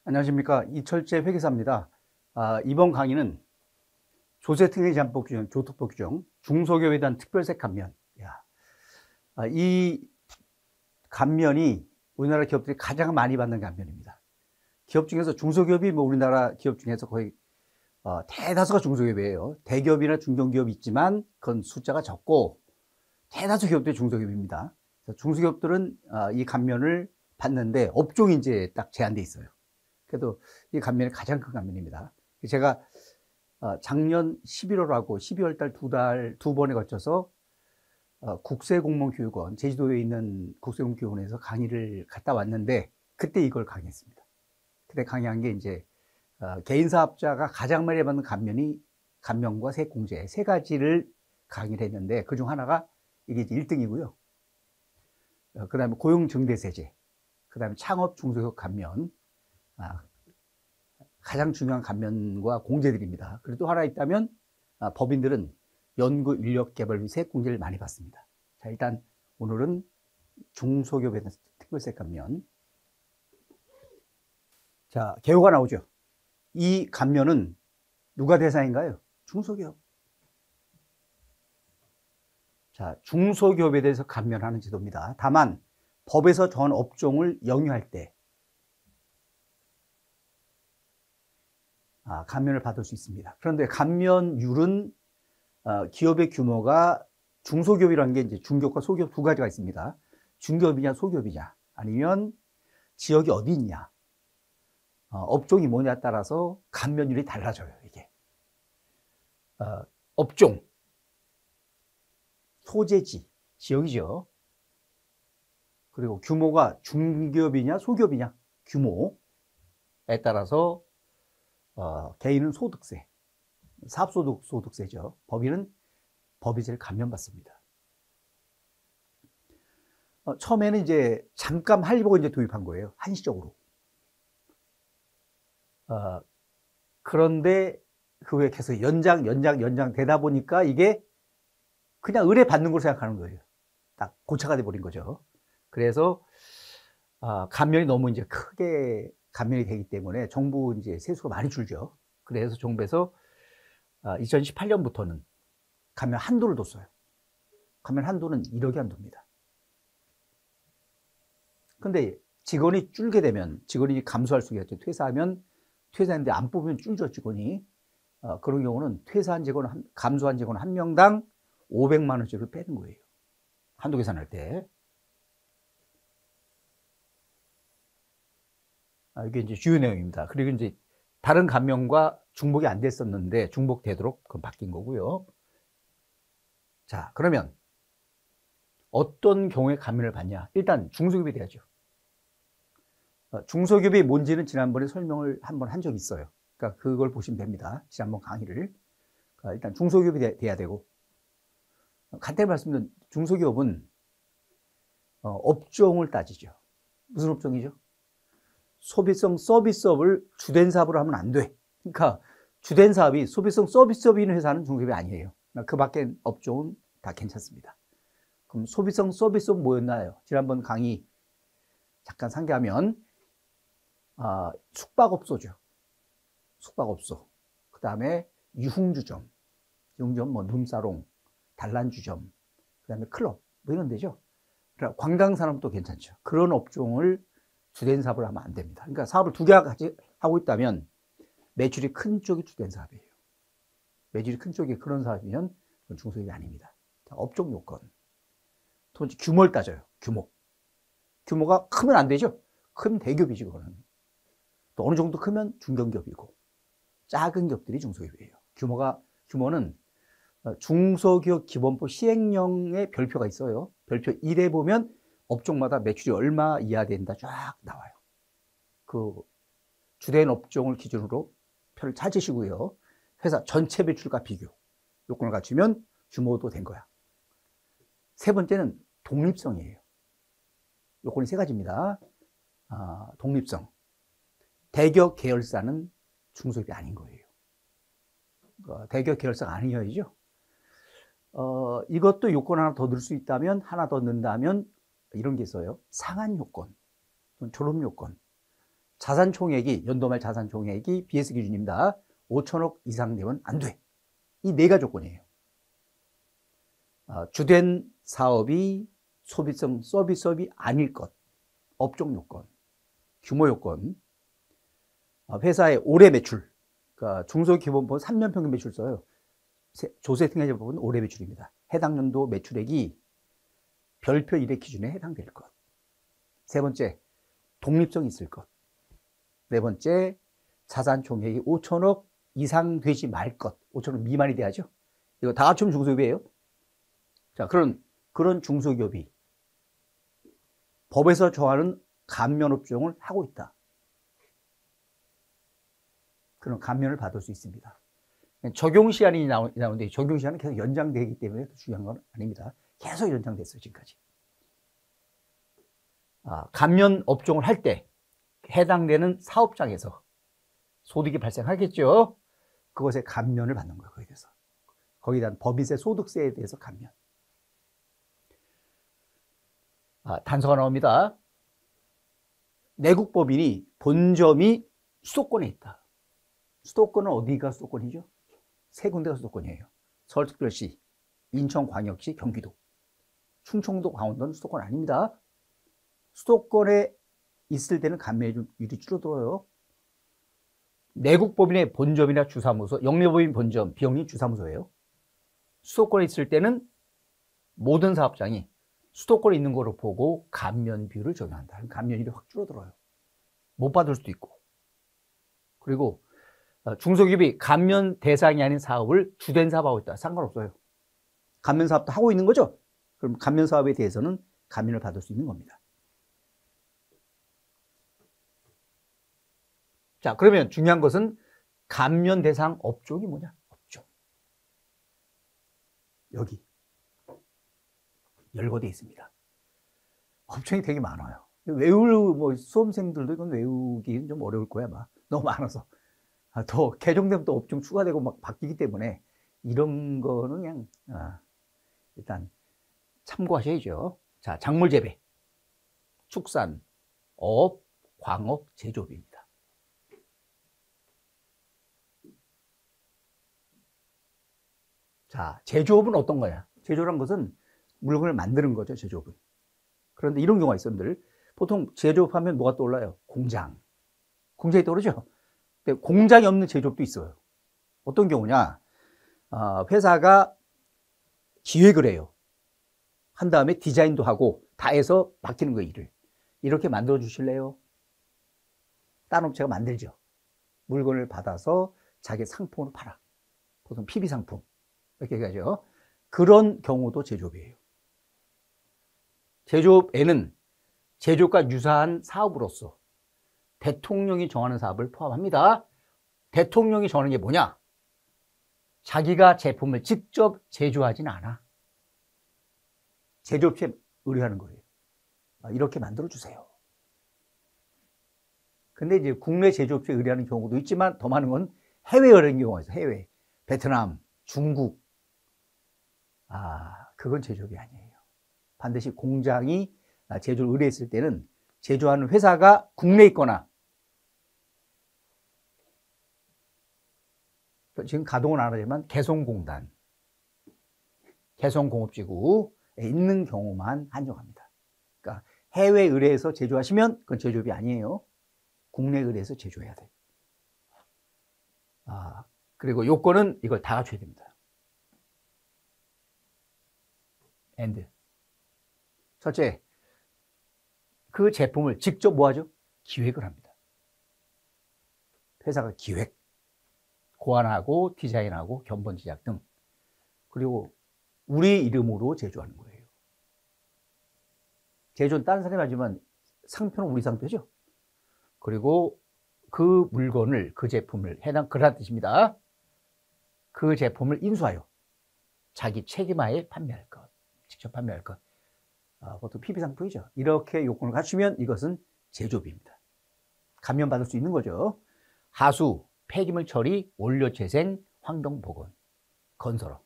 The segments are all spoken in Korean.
안녕하십니까. 이철재 회계사입니다. 이번 강의는 조세특례 제한법 규정, 조특법 규정, 중소기업에 대한 특별세 감면. 이 감면이 우리나라 기업들이 가장 많이 받는 감면입니다. 기업 중에서 중소기업이 우리나라 기업 중에서 거의 대다수가 중소기업이에요. 대기업이나 중견기업이 있지만 그건 숫자가 적고 대다수 기업들이 중소기업입니다. 그래서 중소기업들은 이 감면을 받는데 업종이 이제 딱 제한돼 있어요. 그래도 이 감면이 가장 큰 감면입니다. 제가 작년 11월하고 12월 두 번에 걸쳐서 국세공무원교육원, 제주도에 있는 국세공무원교육원에서 강의를 갔다 왔는데 그때 이걸 강의했습니다. 그때 강의한 게 이제 개인사업자가 가장 많이 받는 감면과 세액공제 세 가지를 강의를 했는데 그중 하나가 이게 이제 1등이고요. 그 다음에 고용증대세제, 그 다음에 창업 중소기업 감면, 가장 중요한 감면과 공제들입니다. 그리고 또 하나 있다면 법인들은 연구 인력 개발 및 세액 공제를 많이 받습니다. 자, 일단 오늘은 중소기업에 대한 특별세 감면. 자, 개요가 나오죠. 이 감면은 누가 대상인가요? 중소기업. 자, 중소기업에 대해서 감면하는 제도입니다. 다만 법에서 정한 업종을 영유할 때 감면을 받을 수 있습니다. 그런데 감면율은 기업의 규모가 중소기업이라는 게 이제 중기업과 소기업 두 가지가 있습니다. 중기업이냐 소기업이냐 아니면 지역이 어디 있냐 업종이 뭐냐에 따라서 감면율이 달라져요. 이게 업종, 소재지, 지역이죠. 그리고 규모가 중기업이냐 소기업이냐 규모에 따라서 개인은 소득세, 사업소득세죠. 법인은 법인세를 감면받습니다. 처음에는 이제 잠깐 할부고 이제 도입한 거예요. 한시적으로. 그런데 그 후에 계속 연장 되다 보니까 이게 그냥 의뢰 받는 걸 생각하는 거예요. 딱 고차가 돼 버린 거죠. 그래서 감면이 너무 이제 크게 감면이 되기 때문에 정부 이제 세수가 많이 줄죠. 그래서 정부에서 2018년부터는 감면 한도를 뒀어요. 감면 한도는 1억이 한도입니다. 근데 직원이 줄게 되면 직원이 감소할 수가 있죠. 퇴사했는데 안 뽑으면 줄죠, 직원이. 그런 경우는 감소한 직원 한 명당 500만 원씩을 빼는 거예요. 한도 계산할 때. 이게 이제 주요 내용입니다. 그리고 이제 다른 감면과 중복이 안 됐었는데 중복되도록 그건 바뀐 거고요. 자, 그러면 어떤 경우에 감면을 받냐? 일단 중소기업이 돼야죠. 중소기업이 뭔지는 지난번에 설명을 한번 한 적이 있어요. 그러니까 그걸 보시면 됩니다. 지난번 강의를. 일단 중소기업이 돼야 되고 간단히 말씀드리면 중소기업은 업종을 따지죠. 무슨 업종이죠? 소비성 서비스업을 주된 사업으로 하면 안 돼. 그러니까 주된 사업이 소비성 서비스업이 있는 회사는 중소기업이 아니에요. 그 밖에 업종은 다 괜찮습니다. 그럼 소비성 서비스업 뭐였나요? 지난번 강의 잠깐 상기하면 숙박업소죠. 숙박업소. 그 다음에 유흥주점, 뭐 룸사롱, 단란주점, 그 다음에 클럽 뭐 이런 데죠. 그러니까 관광산업도 괜찮죠. 그런 업종을 주된 사업을 하면 안 됩니다. 그러니까 사업을 두 개 하고 있다면 매출이 큰 쪽이 주된 사업이에요. 매출이 큰 쪽이 그런 사업이면 그건 중소기업이 아닙니다. 자, 업종 요건. 두 번째 규모를 따져요. 규모가 크면 안 되죠. 큰 대기업이지 그거는. 또 어느 정도 크면 중견기업이고 작은 기업들이 중소기업이에요. 규모는 중소기업 기본법 시행령에 별표가 있어요. 별표 1에 보면 업종마다 매출이 얼마 이하 된다 쫙 나와요. 그 주된 업종을 기준으로 표를 찾으시고요. 회사 전체 매출과 비교 요건을 갖추면 규모도 된 거야. 세 번째는 독립성이에요. 요건이 세 가지입니다. 독립성. 대기업 계열사는 중소기업이 아닌 거예요. 대기업 계열사가 아니어야죠. 이것도 요건 하나 더 넣을 수 있다면, 하나 더 넣는다면 이런 게 있어요. 상한 요건, 졸업 요건. 자산총액이, 연도말 자산총액이 BS 기준입니다. 5천억 이상 되면 안 돼. 이 네 가지 조건이에요. 주된 사업이 소비성 서비스업이 아닐 것, 업종 요건, 규모 요건, 회사의 올해 매출, 그러니까 중소기업은 3년 평균 매출 써요. 조세특례제법은 올해 매출입니다. 해당 연도 매출액이 별표 1의 기준에 해당될 것. 세 번째, 독립성이 있을 것. 네 번째, 자산 총액이 5천억 이상 되지 말 것. 5천억 미만이 돼야죠. 이거 다 합치면 중소기업이에요. 자, 그런 중소기업이 법에서 정하는 감면업종을 하고 있다. 그런 감면을 받을 수 있습니다. 적용시한이 나오는데 적용시한은 계속 연장되기 때문에 중요한 건 아닙니다. 계속 연장됐어요, 지금까지. 감면 업종을 할 때 해당되는 사업장에서 소득이 발생하겠죠. 그것에 감면을 받는 거예요, 거기에 대해서. 거기에 대한 법인세 소득세에 대해서 감면. 단서가 나옵니다. 내국법인이 본점이 수도권에 있다. 수도권은 어디가 수도권이죠? 세 군데가 수도권이에요. 서울특별시, 인천광역시, 경기도. 충청도, 강원도는 수도권 아닙니다. 수도권에 있을 때는 감면율이 줄어들어요. 내국법인의 본점이나 주사무소, 영리법인 본점, 비영리 주사무소예요. 수도권에 있을 때는 모든 사업장이 수도권에 있는 거로 보고 감면 비율을 적용한다. 감면율이 확 줄어들어요. 못 받을 수도 있고. 그리고 중소기업이 감면 대상이 아닌 사업을 주된 사업하고 있다. 상관없어요. 감면 사업도 하고 있는 거죠. 그럼 감면 사업에 대해서는 감면을 받을 수 있는 겁니다. 자, 그러면 중요한 것은 감면 대상 업종이 뭐냐? 업종. 여기 열거되어 있습니다. 업종이 되게 많아요. 수험생들도 이건 외우기 좀 어려울 거야, 아마. 너무 많아서. 더 개정되면 또 업종 추가되고 막 바뀌기 때문에 이런 거는 그냥 일단 참고하셔야죠. 자, 작물 재배, 축산, 어업, 광업, 제조업입니다. 자, 제조업은 어떤 거야? 제조란 것은 물건을 만드는 거죠, 제조업은. 그런데 이런 경우가 있어요, 여러분들. 보통 제조업하면 뭐가 떠올라요? 공장. 공장이 떠오르죠? 근데 공장이 없는 제조업도 있어요. 어떤 경우냐? 회사가 기획을 해요. 한 다음에 디자인도 하고 다 해서 맡기는 거예요, 일을. 이렇게 만들어 주실래요? 다른 업체가 만들죠. 물건을 받아서 자기 상품으로 팔아. 보통 PB 상품. 이렇게 얘기하죠. 그런 경우도 제조업이에요. 제조업에는 제조업과 유사한 사업으로서 대통령이 정하는 사업을 포함합니다. 대통령이 정하는 게 뭐냐? 자기가 제품을 직접 제조하진 않아. 제조업체에 의뢰하는 거예요. 이렇게 만들어주세요. 근데 이제 국내 제조업체에 의뢰하는 경우도 있지만 더 많은 건 해외 의뢰하는 경우가 있어요. 해외. 베트남, 중국. 그건 제조업이 아니에요. 반드시 공장이 제조를 의뢰했을 때는 제조하는 회사가 국내에 있거나 지금 가동은 안 하지만 개성공단, 개성공업지구에 있는 경우만 한정합니다. 그러니까 해외 의뢰해서 제조하시면 그건 제조업이 아니에요. 국내 의뢰해서 제조해야 돼요. 그리고 요건은 이걸 다 갖춰야 됩니다. 엔드. 첫째, 그 제품을 직접 뭐 하죠? 기획을 합니다. 회사가 기획, 고안하고 디자인하고 견본 제작 등. 그리고 우리 이름으로 제조하는 거예요. 제조는 다른 사람이 하지만 상표는 우리 상표죠. 그리고 그 물건을, 그 제품을, 그런 뜻입니다. 그 제품을 인수하여 자기 책임하에 판매할 것, 직접 판매할 것. 보통 PB 상품이죠. 이렇게 요건을 갖추면 이것은 제조업입니다. 감면받을 수 있는 거죠. 하수, 폐기물 처리, 원료 재생, 환경 보건, 건설업.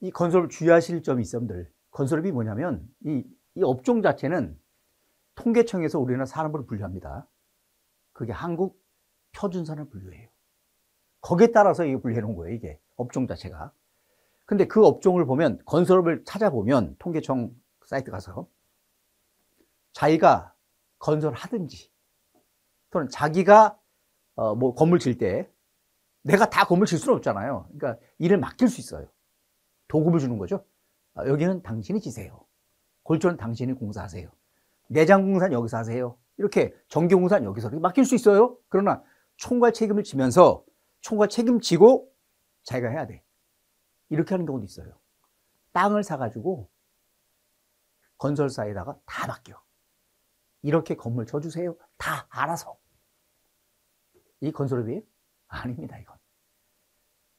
이 건설업 주의하실 점이 있습니다. 건설업이 뭐냐면 이 업종 자체는 통계청에서 우리나라 산업을 분류합니다. 그게 한국 표준산업 분류예요. 거기에 따라서 이게 분류해 놓은 거예요, 이게 업종 자체가. 근데 그 업종을 보면, 건설업을 찾아보면 통계청 사이트 가서 자기가 건설하든지 또는 자기가 뭐 건물 질 때 내가 다 건물 질 수는 없잖아요. 그러니까 일을 맡길 수 있어요. 도급을 주는 거죠. 여기는 당신이 지세요. 골조는 당신이 공사하세요. 내장 공사는 여기서 하세요. 이렇게 전기 공사는 여기서 이렇게 맡길 수 있어요. 그러나 총괄 책임을 지면서 총괄 책임지고 자기가 해야 돼. 이렇게 하는 경우도 있어요. 땅을 사가지고 건설사에다가 다 맡겨. 이렇게 건물 쳐주세요. 다 알아서. 이 건설업이에요? 아닙니다, 이건.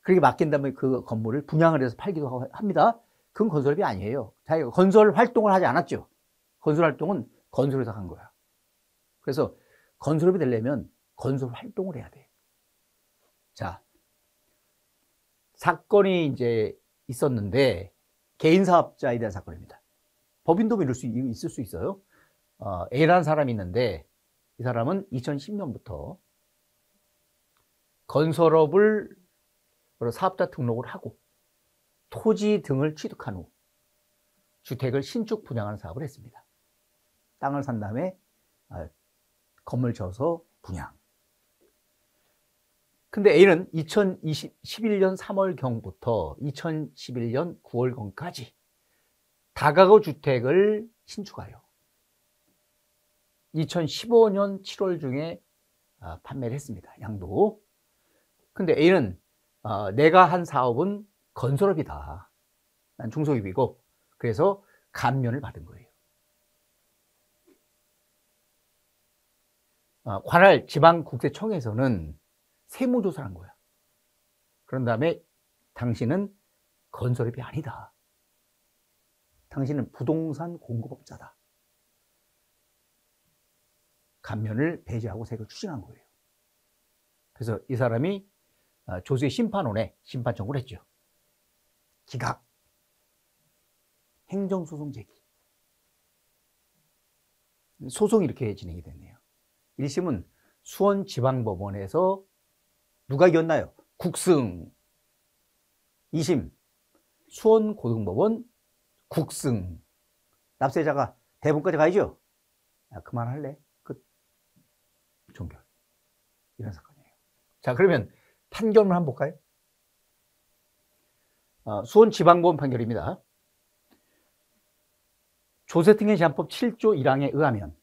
그렇게 맡긴 다음에 그 건물을 분양을 해서 팔기도 합니다. 그건 건설업이 아니에요. 자기가 건설 활동을 하지 않았죠. 건설 활동은 건설회사가 한 거야. 그래서 건설업이 되려면 건설 활동을 해야 돼. 자, 사건이 이제 있었는데 개인 사업자에 대한 사건입니다. 법인도 있을 수 있어요. A라는 사람이 있는데 이 사람은 2010년부터 건설업을 사업자 등록을 하고 토지 등을 취득한 후 주택을 신축 분양하는 사업을 했습니다. 땅을 산 다음에 건물 지어서 분양. 근데 A는 2011년 3월경부터 2011년 9월경까지 다가구 주택을 신축하여 2015년 7월 중에 판매를 했습니다. 양도. 근데 A는 내가 한 사업은 건설업이다. 난 중소기업이고 그래서 감면을 받은 거예요. 관할 지방국세청에서는 세무조사를 한 거야. 그런 다음에 당신은 건설업이 아니다. 당신은 부동산 공급업자다. 감면을 배제하고 세액을 추징한 거예요. 그래서 이 사람이 조세 심판원에 심판 청구를 했죠. 기각, 행정소송 제기. 소송이 이렇게 진행이 됐네요. 1심은 수원지방법원에서 누가 이겼나요? 국승. 2심 수원고등법원 국승. 납세자가 대법원까지 가야죠. 그만할래? 끝. 종결. 이런 사건이에요. 자, 그러면 판결만 한번 볼까요? 수원지방법원 판결입니다. 조세특례제한법 7조 1항에 의하면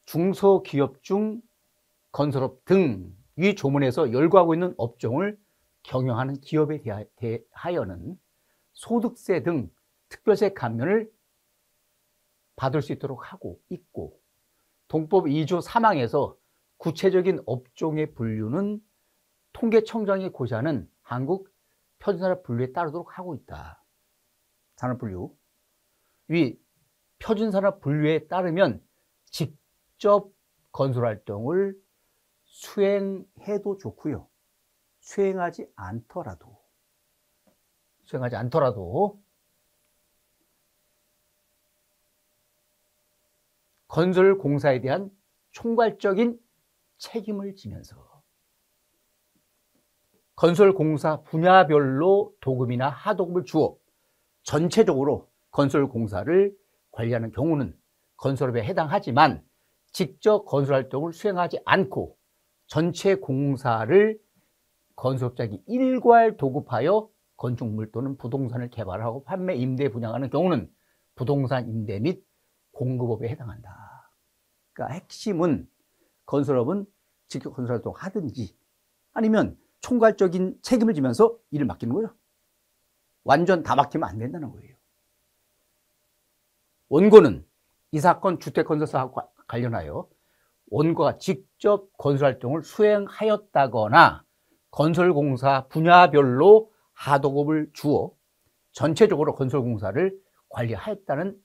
중소기업 중 건설업 등 위 조문에서 열거하고 있는 업종을 경영하는 기업에 대하여는 소득세 등 특별세 감면을 받을 수 있도록 하고 있고, 동법 2조 3항에서 구체적인 업종의 분류는 통계청장이 고시하는 한국 표준산업 분류에 따르도록 하고 있다. 산업분류. 위 표준산업 분류에 따르면 직접 건설활동을 수행해도 좋고요. 수행하지 않더라도 건설공사에 대한 총괄적인 책임을 지면서 건설공사 분야별로 도급이나 하도급을 주어 전체적으로 건설공사를 관리하는 경우는 건설업에 해당하지만 직접 건설활동을 수행하지 않고 전체 공사를 건설업자에게 일괄 도급하여 건축물 또는 부동산을 개발하고 판매, 임대, 분양하는 경우는 부동산 임대 및 공급업에 해당한다. 그러니까 핵심은 건설업은 직접 건설활동 하든지 아니면 총괄적인 책임을 지면서 일을 맡기는 거예요. 완전 다 맡기면 안 된다는 거예요. 원고는 이 사건 주택건설사와 관련하여 원고가 직접 건설활동을 수행하였다거나 건설공사 분야별로 하도급을 주어 전체적으로 건설공사를 관리하였다는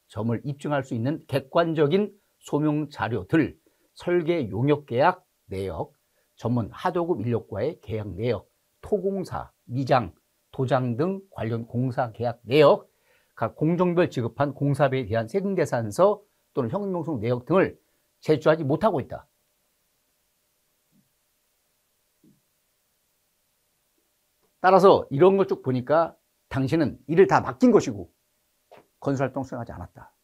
점을 입증할 수 있는 객관적인 소명 자료들, 설계 용역계약 내역, 전문 하도급 인력과의 계약 내역, 토공사, 미장, 도장 등 관련 공사 계약 내역, 각 공정별 지급한 공사비에 대한 세금계산서 또는 현금송 내역 등을 제출하지 못하고 있다. 따라서 이런 걸 쭉 보니까 당신은 일을 다 맡긴 것이고 건설활동 수행하지 않았다.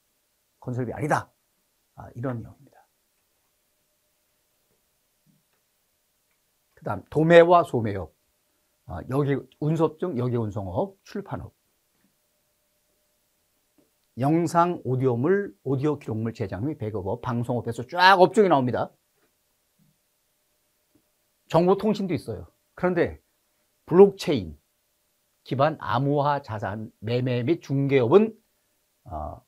건설비 아니다. 이런 내용입니다. 그 다음 도매와 소매업, 운수업 등 여기운송업, 출판업, 영상, 오디오물, 오디오 기록물 제작 및 배급업, 방송업에서 쫙 업종이 나옵니다. 정보통신도 있어요. 그런데 블록체인 기반 암호화 자산 매매 및 중개업은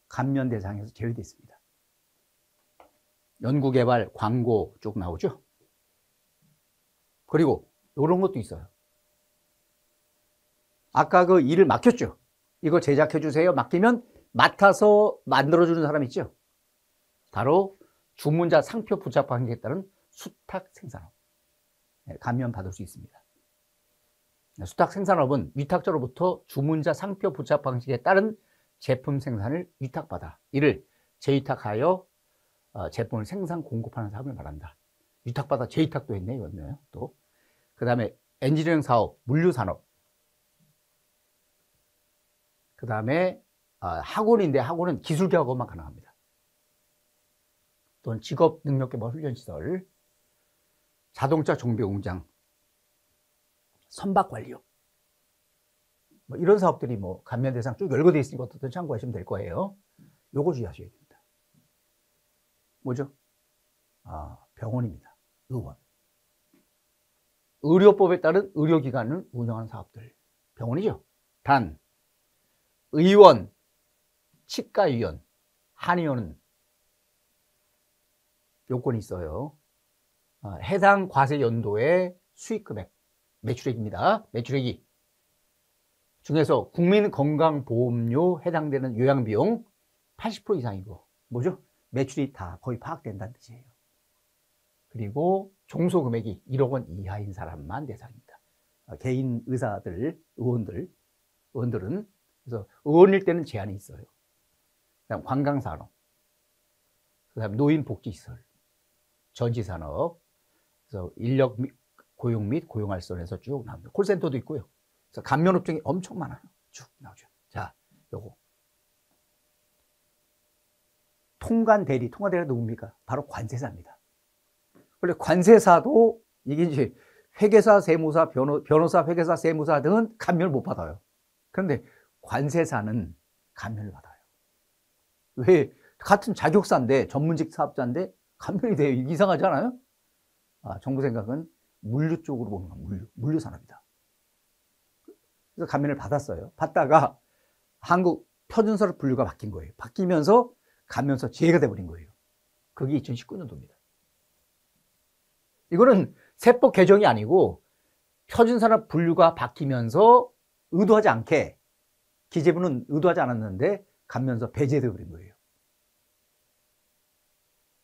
감면 대상에서 제외되어 있습니다. 연구개발, 광고 쭉 나오죠. 그리고 이런 것도 있어요. 아까 그 일을 맡겼죠. 이거 제작해 주세요. 맡기면 맡아서 만들어주는 사람 있죠. 바로 주문자 상표 부착 방식에 따른 수탁 생산업. 감면 받을 수 있습니다. 수탁 생산업은 위탁자로부터 주문자 상표 부착 방식에 따른 제품 생산을 위탁받아 이를 재위탁하여 제품을 생산 공급하는 사업을 말한다. 위탁받아 재위탁도 했네, 이거네요. 또 그 다음에 엔지니어링 사업, 물류 산업. 그 다음에 학원인데 학원은 기술 교육만 가능합니다. 또는 직업 능력 개발 훈련 시설, 자동차 정비 공장, 선박 관리업. 뭐 이런 사업들이 뭐 감면 대상 쭉 열거되어 있으니까 어떻든 참고하시면 될 거예요. 요거 주의하셔야 됩니다. 뭐죠? 병원입니다. 의원. 의료법에 따른 의료기관을 운영하는 사업들. 병원이죠. 단, 의원, 치과의원, 한의원은 요건이 있어요. 해당 과세 연도의 수익금액, 매출액입니다. 매출액이 중에서 국민건강보험료 해당되는 요양비용 80% 이상이고, 뭐죠? 매출이 다 거의 파악된다는 뜻이에요. 그리고 종소금액이 1억 원 이하인 사람만 대상입니다. 개인 의사들, 의원들은 그래서 의원일 때는 제한이 있어요. 그다음 관광산업, 그다음 노인복지시설, 전시산업, 그래서 인력 고용 및 고용활성에서 쭉 나옵니다. 콜센터도 있고요. 그래서 감면업종이 엄청 많아요. 쭉 나오죠. 자, 요거 통관대리가 누굽니까? 바로 관세사입니다. 원래 관세사도 이게 이제 회계사, 세무사, 변호사, 회계사, 세무사 등은 감면을 못 받아요. 그런데 관세사는 감면을 받아요. 왜? 같은 자격사인데, 전문직 사업자인데 감면이 돼요. 이상하지 않아요? 정부 생각은 물류 쪽으로 보는 거예요. 물류 산업이다. 그래서 감면을 받았어요. 받다가 한국 표준서로 분류가 바뀐 거예요. 바뀌면서 감면서 제외가 돼버린 거예요. 그게 2019년도입니다. 이거는 세법 개정이 아니고 표준산업 분류가 바뀌면서 의도하지 않게, 기재부는 의도하지 않았는데 감면서 배제되어 버린 거예요.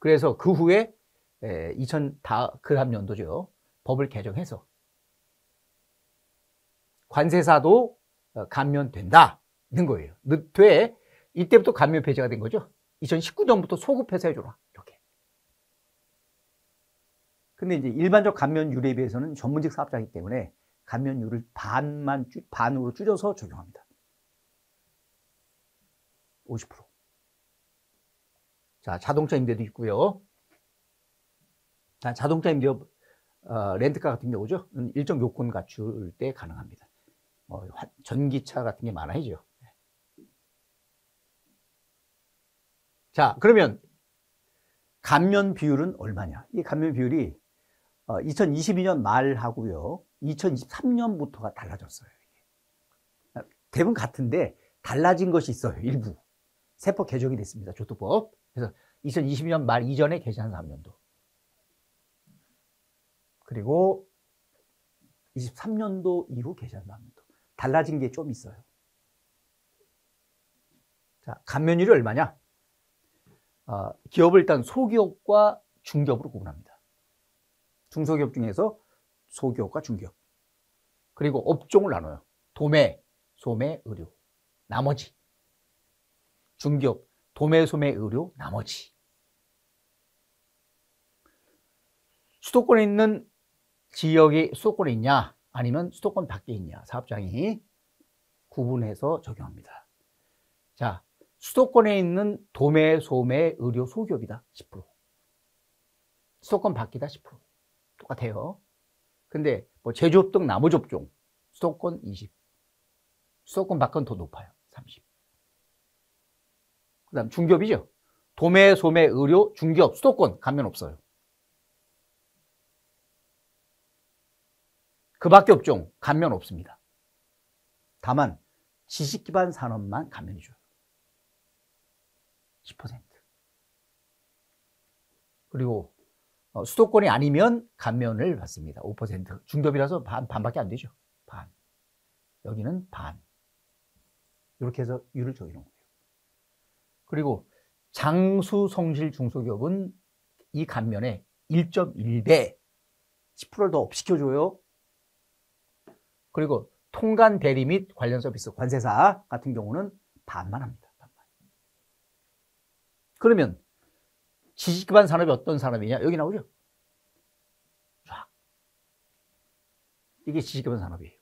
그래서 그 후에 그 다음 연도죠. 법을 개정해서 관세사도 감면된다는 거예요. 돼. 이때부터 감면 배제가 된 거죠. 2019년부터 소급해서 해줘라. 이렇게. 근데 이제 일반적 감면율에 비해서는 전문직 사업자이기 때문에 감면율을 반으로 줄여서 적용합니다. 50%. 자, 자동차 임대도 있고요. 자, 자동차 임대 렌트카 같은 경우죠. 일정 요건 갖출 때 가능합니다. 전기차 같은 게 많아야죠. 자, 그러면 감면 비율은 얼마냐? 이 감면 비율이 2022년 말하고요. 2023년부터가 달라졌어요. 대부분 같은데 달라진 것이 있어요. 일부. 세법 개정이 됐습니다. 조도법. 그래서 2022년 말 이전에 개시한 3년도. 그리고 23년도 이후 개시한 3년도. 달라진 게 좀 있어요. 자, 감면율이 얼마냐? 기업을 일단 소기업과 중기업으로 구분합니다. 중소기업 중에서 소기업과 중기업. 그리고 업종을 나눠요. 도매, 소매, 의류. 나머지. 중기업, 도매, 소매, 의료, 나머지. 수도권에 있는 지역이 수도권에 있냐 아니면 수도권 밖에 있냐 사업장이 구분해서 적용합니다. 자, 수도권에 있는 도매, 소매, 의료, 소기업이다 10%. 수도권 밖이다 10%. 똑같아요. 근데 뭐 제조업 등 나머지업종 수도권 20, 수도권 밖은 더 높아요 30. 그 다음 중기업이죠. 도매, 소매, 의료, 중기업, 수도권 감면 없어요. 그 밖에 업종 감면 없습니다. 다만 지식기반 산업만 감면이 줘요. 10%. 그리고 수도권이 아니면 감면을 받습니다. 5%. 중기업이라서 반밖에 안 되죠. 반. 여기는 반. 이렇게 해서 율을 정해놓은 거예요. 그리고 장수성실 중소기업은 이 감면에 1.1배 10%를 더 업시켜줘요. 그리고 통관 대리 및 관련 서비스 관세사 같은 경우는 반만 합니다. 반만. 그러면 지식기반 산업이 어떤 산업이냐? 여기 나오죠? 쫙. 이게 지식기반 산업이에요.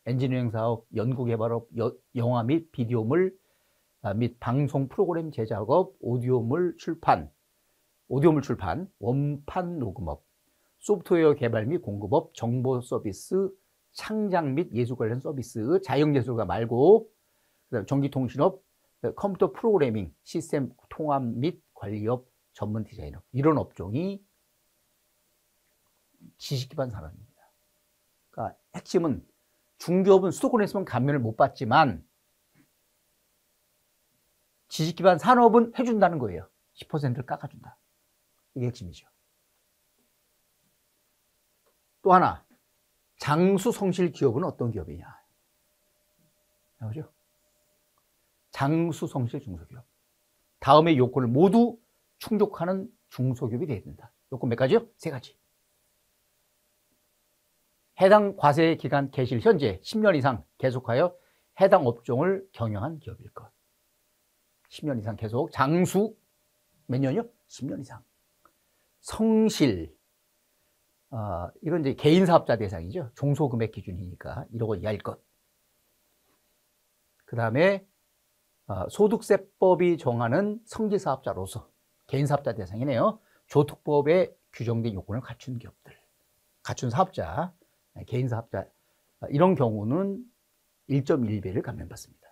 엔지니어링 사업, 연구개발업, 영화 및 비디오물 및 방송 프로그램 제작업, 오디오물 출판, 원판 녹음업, 소프트웨어 개발 및 공급업, 정보 서비스, 창작 및 예술 관련 서비스, 자영예술가 말고, 그다음 전기통신업, 컴퓨터 프로그래밍, 시스템 통합 및 관리업, 전문 디자인업, 이런 업종이 지식기반 산업입니다. 그러니까 핵심은 중기업은 수도권에 있으면 감면을 못 받지만 지식기반 산업은 해준다는 거예요. 10%를 깎아준다. 이게 핵심이죠. 또 하나, 장수성실 기업은 어떤 기업이냐? 나오죠? 장수성실 중소기업. 다음의 요건을 모두 충족하는 중소기업이 되어야 된다. 요건 몇 가지요? 3가지. 해당 과세 기간 개시일 현재 10년 이상 계속하여 해당 업종을 경영한 기업일 것. 10년 이상 계속. 장수 몇 년이요? 10년 이상. 성실. 이건 이제 개인 사업자 대상이죠. 종소금액 기준이니까 1억 이하일 것. 그 다음에 소득세법이 정하는 성지 사업자로서 개인 사업자 대상이네요. 조특법에 규정된 요건을 갖춘 기업들, 갖춘 사업자, 개인 사업자, 이런 경우는 1.1배를 감면받습니다.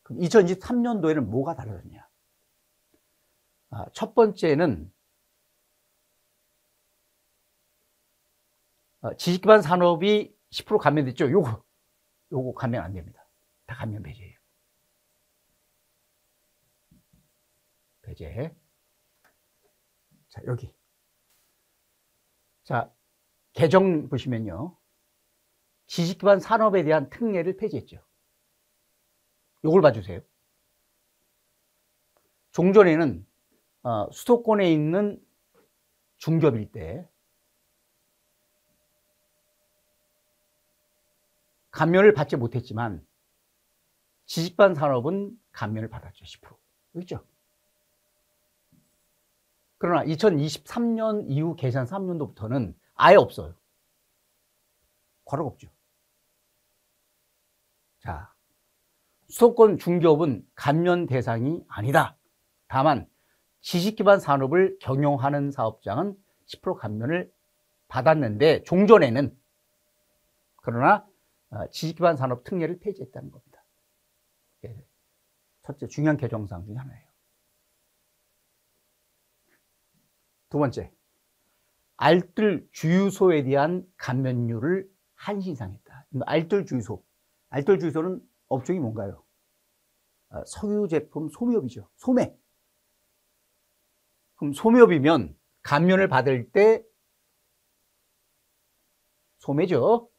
그럼 2023년도에는 뭐가 달라졌냐? 첫 번째는 지식기반 산업이 10% 감면됐죠? 요거 감면 안 됩니다. 다 감면 배제예요. 배제. 자, 여기. 자, 개정 보시면요. 지식기반 산업에 대한 특례를 폐지했죠. 요걸 봐주세요. 종전에는 수도권에 있는 중기업일 때 감면을 받지 못했지만 지식기반 산업은 감면을 받았죠. 10%. 그렇죠? 그러나 2023년 이후 계산 3년도부터는 아예 없어요. 과로가 없죠. 자, 수도권 중기업은 감면 대상이 아니다. 다만 지식기반 산업을 경영하는 사업장은 10% 감면을 받았는데 종전에는, 그러나 지식기반 산업 특례를 폐지했다는 겁니다. 첫째 중요한 개정사항 중에 하나예요. 두 번째, 알뜰 주유소에 대한 감면율을 한신상했다. 알뜰 주유소. 알뜰 주유소는 업종이 뭔가요? 석유 제품 소매업이죠. 소매. 그럼 소매업이면 감면을 받을 때 소매죠.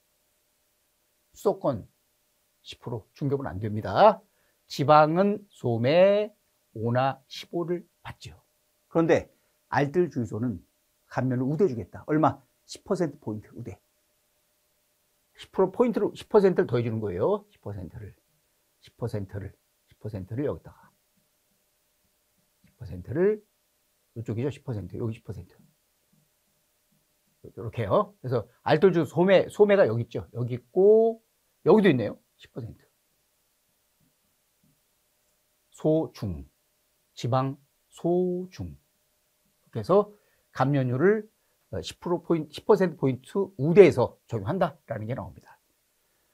수도권 10%, 중기업은 안 됩니다. 지방은 소매 5나 15를 받죠. 그런데 알뜰 주유소는 감면을 우대주겠다. 얼마? 10%포인트 우대. 10%포인트로 10%를 더해주는 거예요. 10%를 10%를 여기다가 10%를 이쪽이죠. 10% 여기 10% 이렇게요. 그래서 알뜰 주소 소매가 여기 있죠. 여기 있고 여기도 있네요. 10% 소중 지방 소중. 그래서 감면율을 10% 포인트 우대에서 적용한다라는 게 나옵니다.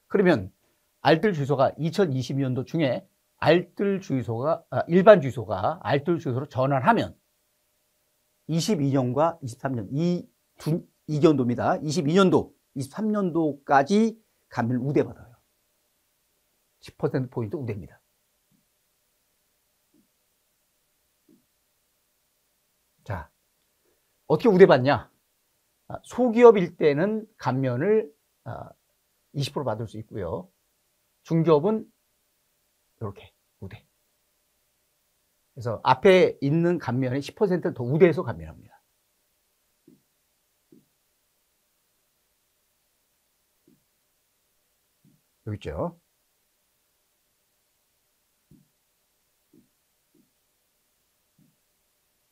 그러면 알뜰 주소가 2022년도 중에 알뜰 주소가 일반 주소가 알뜰 주소로 전환하면 22년과 23년 이 2년도입니다. 22년도, 23년도까지 감면을 우대받아요. 10% 포인트 우대입니다. 자, 어떻게 우대받냐? 소기업일 때는 감면을 20% 받을 수 있고요. 중기업은 이렇게 우대. 그래서 앞에 있는 감면의 10%를 더 우대해서 감면합니다. 여기 있죠.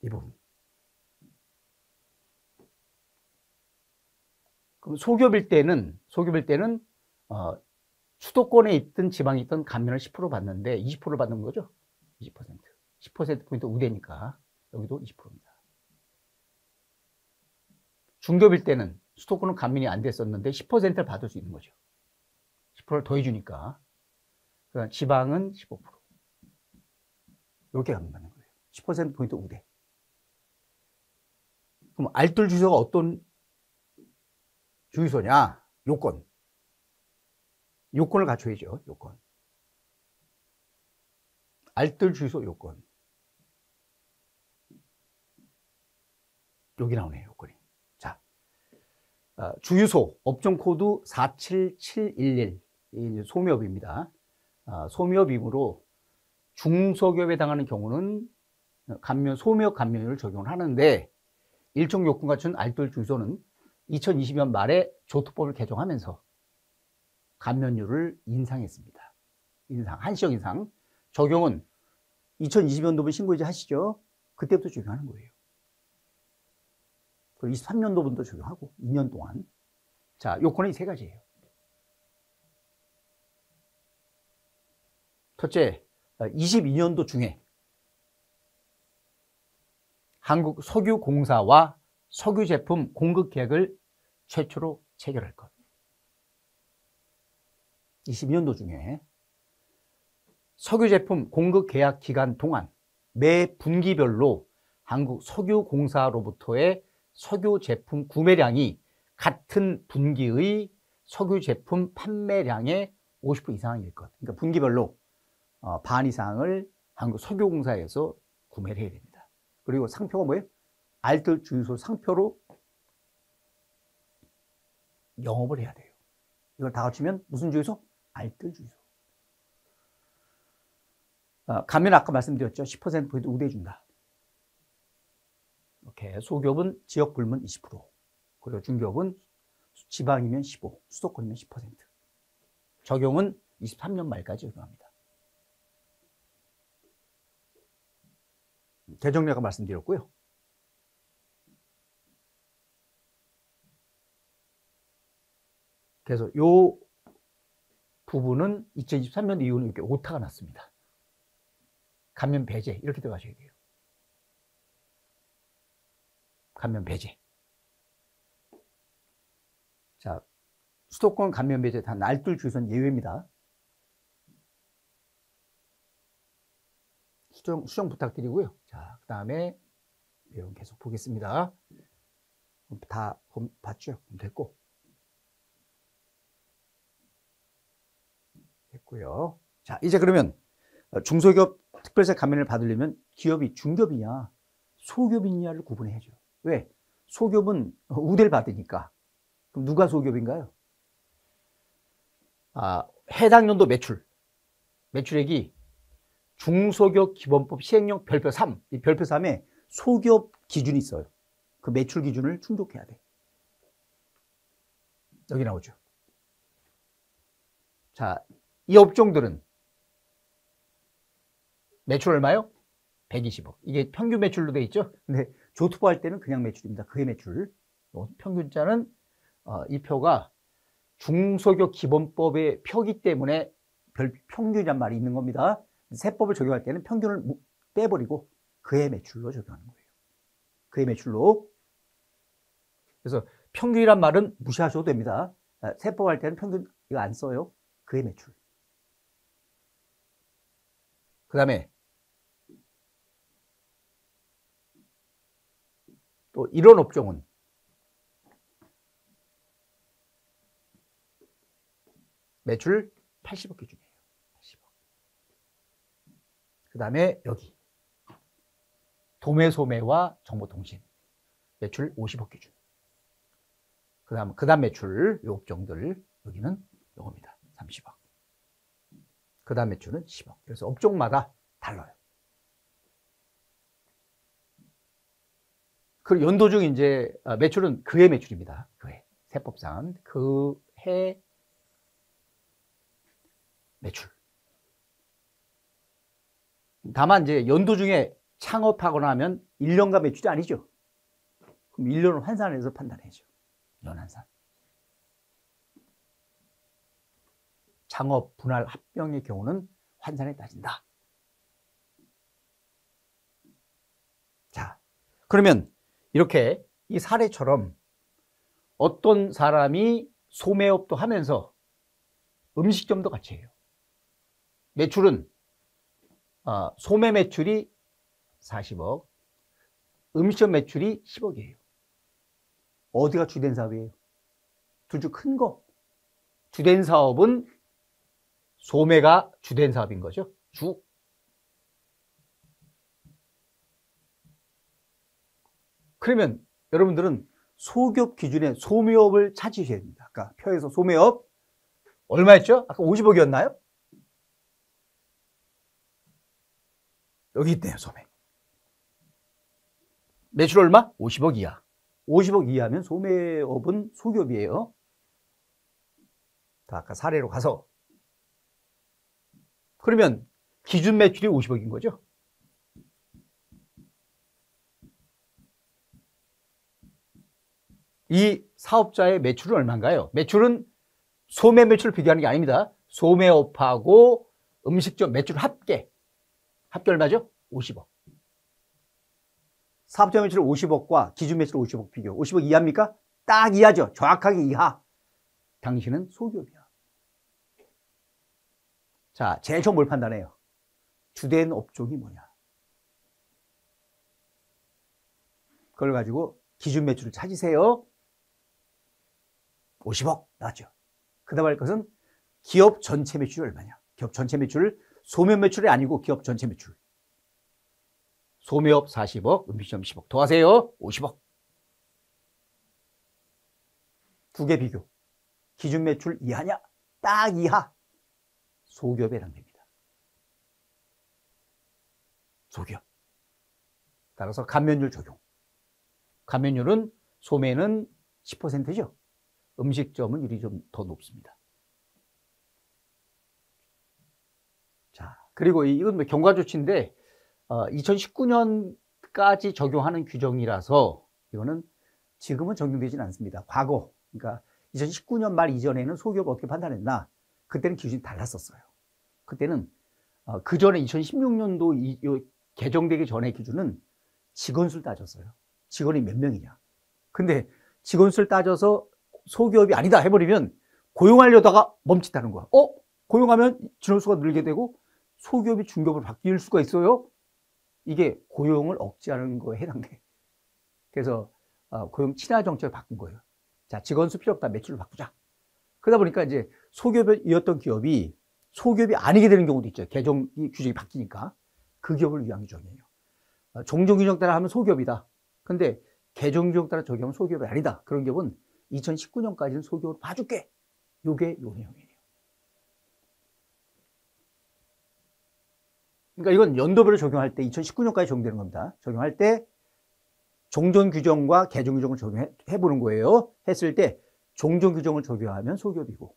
이 부분. 그럼 소기업일 때는 수도권에 있든 지방에 있든 감면을 10% 받는데 20%를 받는 거죠. 20%. 10%포인트 우대니까 여기도 20%입니다. 중기업일 때는 수도권은 감면이 안 됐었는데 10%를 받을 수 있는 거죠. 10%를 더해주니까. 그러니까 지방은 15%. 이렇게 감면받는 거예요. 10%포인트 우대. 그럼 알뜰 주소가 어떤 주유소냐? 요건을 갖춰야죠. 요건. 알뜰 주유소 요건. 여기 나오네요. 요건이. 자, 주유소 업종 코드 47711 이 소미업입니다. 소미업이므로 중소기업에 해당하는 경우는 소미업 감면율을 적용을 하는데 일정 요건 갖춘 알뜰 주유소는 2020년 말에 조특법을 개정하면서 감면율을 인상했습니다. 한시적 인상. 적용은 2020년도분 신고이자 하시죠? 그때부터 적용하는 거예요. 그리고 23년도분도 적용하고 2년 동안. 자, 요건은 이 세 가지예요. 첫째, 22년도 중에 한국석유공사와 석유제품 공급 계약을 최초로 체결할 것. 22년도 중에 석유제품 공급 계약 기간 동안 매 분기별로 한국석유공사로부터의 석유제품 구매량이 같은 분기의 석유제품 판매량의 50% 이상일 것. 그러니까 분기별로 반 이상을 한국석유공사에서 구매를 해야 됩니다. 그리고 상표가 뭐예요? 알뜰 주유소 상표로 영업을 해야 돼요. 이걸 다 갖추면 무슨 주유소? 알뜰 주유소. 감면 아까 말씀드렸죠. 10%포인트 우대해준다. 이렇게 소기업은 지역 불문 20%, 그리고 중기업은 지방이면 15%, 수도권이면 10%. 적용은 23년 말까지 적용합니다. 개정례가 말씀드렸고요. 그래서 이 부분은 2023년 이후는 이렇게 오타가 났습니다. 감면 배제 이렇게 들어가셔야 돼요. 감면 배제. 자, 수도권 감면 배제 단 알뜰 주유소는 예외입니다. 수정 부탁드리고요. 자, 그 다음에 내용 계속 보겠습니다. 다 봤죠? 됐고. 됐고요. 자, 이제 그러면 중소기업 특별세 감면을 받으려면 기업이 중기업이냐 소기업이냐를 구분해야죠. 왜? 소기업은 우대를 받으니까. 그럼 누가 소기업인가요? 해당 연도 매출액이 중소기업 기본법 시행령 별표 3, 이 별표 3에 소기업 기준이 있어요. 그 매출 기준을 충족해야 돼. 여기 나오죠. 자, 이 업종들은 매출 얼마요? 120억. 이게 평균 매출로 돼 있죠? 근데 조투부 할 때는 그냥 매출입니다. 그의 매출. 평균자는 이 표가 중소기업 기본법의 표기 때문에 별 평균이란 말이 있는 겁니다. 세법을 적용할 때는 평균을 떼버리고 그의 매출로 적용하는 거예요. 그의 매출로. 그래서 평균이란 말은 무시하셔도 됩니다. 세법 할 때는 평균 이거 안 써요. 그의 매출. 그 다음에 또 이런 업종은 매출 80억 기준이에요. 80억. 그 다음에 여기 도매소매와 정보통신 매출 50억 기준. 그 다음 매출 이 업종들 여기는 요겁니다. 30억. 그 다음 매출은 10억. 그래서 업종마다 달라요. 그리고 연도 중 이제 매출은 그해 매출입니다. 그해. 세법상 그해 매출. 다만 이제 연도 중에 창업하거나 하면 1년간 매출이 아니죠. 그럼 1년을 환산해서 판단해야죠. 연환산. 창업, 분할, 합병의 경우는 환산에 따진다. 자, 그러면 이렇게 이 사례처럼 어떤 사람이 소매업도 하면서 음식점도 같이 해요. 매출은 소매 매출이 40억, 음식점 매출이 10억이에요. 어디가 주된 사업이에요? 둘 중 큰 거. 주된 사업은 소매가 주된 사업인 거죠. 그러면 여러분들은 소기업 기준의 소매업을 찾으셔야 됩니다. 아까 표에서 소매업 얼마였죠? 아까 50억이었나요? 여기 있네요. 소매. 매출 얼마? 50억 이하. 50억 이하면 소매업은 소기업이에요. 자, 아까 사례로 가서 그러면 기준 매출이 50억인 거죠. 이 사업자의 매출은 얼마인가요? 매출은 소매 매출을 비교하는 게 아닙니다. 소매업하고 음식점 매출 합계 얼마죠? 50억. 사업자 매출 50억과 기준 매출 50억 비교. 50억 이하입니까? 딱 이하죠. 정확하게 이하. 당신은 소기업이야. 자, 제일 처음 뭘 판단해요? 주된 업종이 뭐냐. 그걸 가지고 기준 매출을 찾으세요. 50억 나왔죠. 그 다음 할 것은 기업 전체 매출이 얼마냐. 기업 전체 매출, 소매 매출이 아니고 기업 전체 매출. 소매업 40억, 음식점 10억. 더하세요. 50억. 두 개 비교. 기준 매출 이하냐? 딱 이하. 소기업에 해당됩니다. 소기업. 따라서 감면율 적용. 감면율은 소매는 10%죠. 음식점은 율이 좀 더 높습니다. 자, 그리고 이건 뭐 경과조치인데 2019년까지 적용하는 규정이라서 이거는 지금은 적용되지는 않습니다. 과거, 그러니까 2019년 말 이전에는 소기업을 어떻게 판단했나? 그때는 기준이 달랐었어요. 그때는 그 전에 2016년도 개정되기 전의 기준은 직원 수를 따졌어요. 직원이 몇 명이냐. 근데 직원 수를 따져서 소기업이 아니다 해버리면 고용하려다가 멈칫하는 거야. 고용하면 진원수가 늘게 되고 소기업이 중기업으로 바뀔 수가 있어요. 이게 고용을 억제하는 거에 해당돼. 그래서 고용 친화 정책을 바꾼 거예요. 자, 직원 수 필요 없다. 매출을 바꾸자. 그러다 보니까 이제 소기업이었던 기업이 소기업이 아니게 되는 경우도 있죠. 개정 규정이 바뀌니까. 그 기업을 위한 규정이에요. 종종 규정 따라 하면 소기업이다. 근데 개정 규정 따라 적용하면 소기업이 아니다. 그런 기업은 2019년까지는 소기업으로 봐줄게. 요게 요 내용이에요. 그러니까 이건 연도별로 적용할 때 2019년까지 적용되는 겁니다. 적용할 때 종전 규정과 개정 규정을 적용해 보는 거예요. 했을 때 종전 규정을 적용하면 소기업이고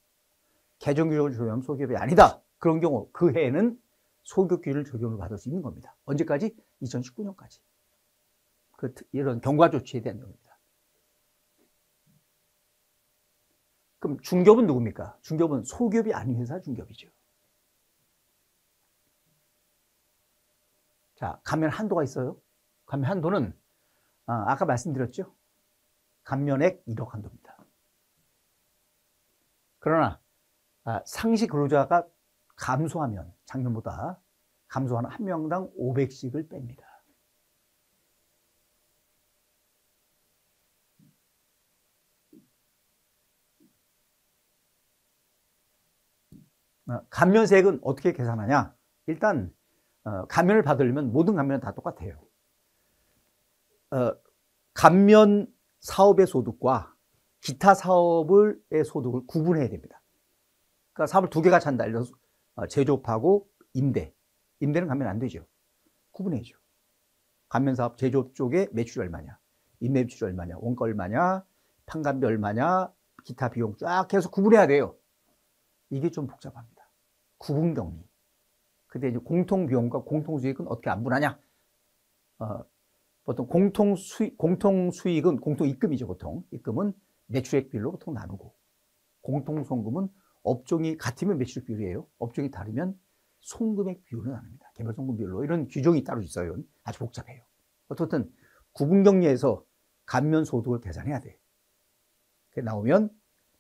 개정 규정을 적용하면 소기업이 아니다. 그런 경우 그 해에는 소급기준을 적용을 받을 수 있는 겁니다. 언제까지? 2019년까지. 이런 경과 조치에 대한 내용입니다. 그럼 중기업은 누굽니까? 중기업은 소기업이 아닌 회사 중기업이죠. 자, 감면 한도가 있어요. 감면 한도는 아까 말씀드렸죠. 감면액 1억 한도입니다. 그러나 상시 근로자가 감소하면 작년보다 감소하는 한 명당 500씩을 뺍니다. 감면세액은 어떻게 계산하냐? 일단 감면을 받으려면 모든 감면은 다 똑같아요. 감면 사업의 소득과 기타 사업의 소득을 구분해야 됩니다. 그러니까 사업을 두 개가 찬다. 예를 들어서 제조업하고 임대. 임대는 감면 안 되죠. 구분해야죠. 감면 사업 제조업 쪽에 매출이 얼마냐, 임대 매출이 얼마냐, 원가 얼마냐, 판관비 얼마냐, 기타 비용 쫙 해서 구분해야 돼요. 이게 좀 복잡합니다. 구분격리. 근데 이제 공통비용과 공통수익은 어떻게 안분하냐? 보통 공통수익은 공통입금이죠, 보통. 입금은 매출액 비율로 보통 나누고, 공통송금은 업종이 같으면 매출액 비율이에요. 업종이 다르면 송금액 비율로 나눕니다. 개별송금 비율로. 이런 규정이 따로 있어요. 아주 복잡해요. 어떻든 구분격리에서 감면 소득을 계산해야 돼. 그게 나오면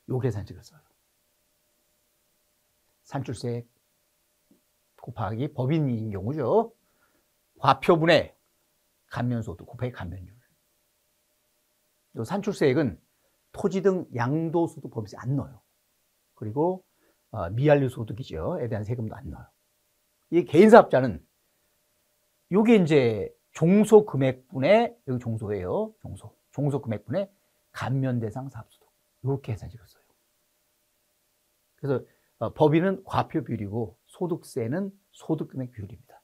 요 계산식을 써요. 산출세액 곱하기 법인인 경우죠. 과표분의 감면소득 곱하기 감면율. 요 산출세액은 토지 등 양도소득 범위에 안 넣어요. 그리고 미완료 소득이죠. 에 대한 세금도 안 넣어요. 이 개인사업자는 요게 이제 종소금액분의, 여기 종소예요. 종소금액분의 감면대상 사업소득. 이렇게 계산식을 써요. 그래서 법인은 과표 비율이고 소득세는 소득금액 비율입니다.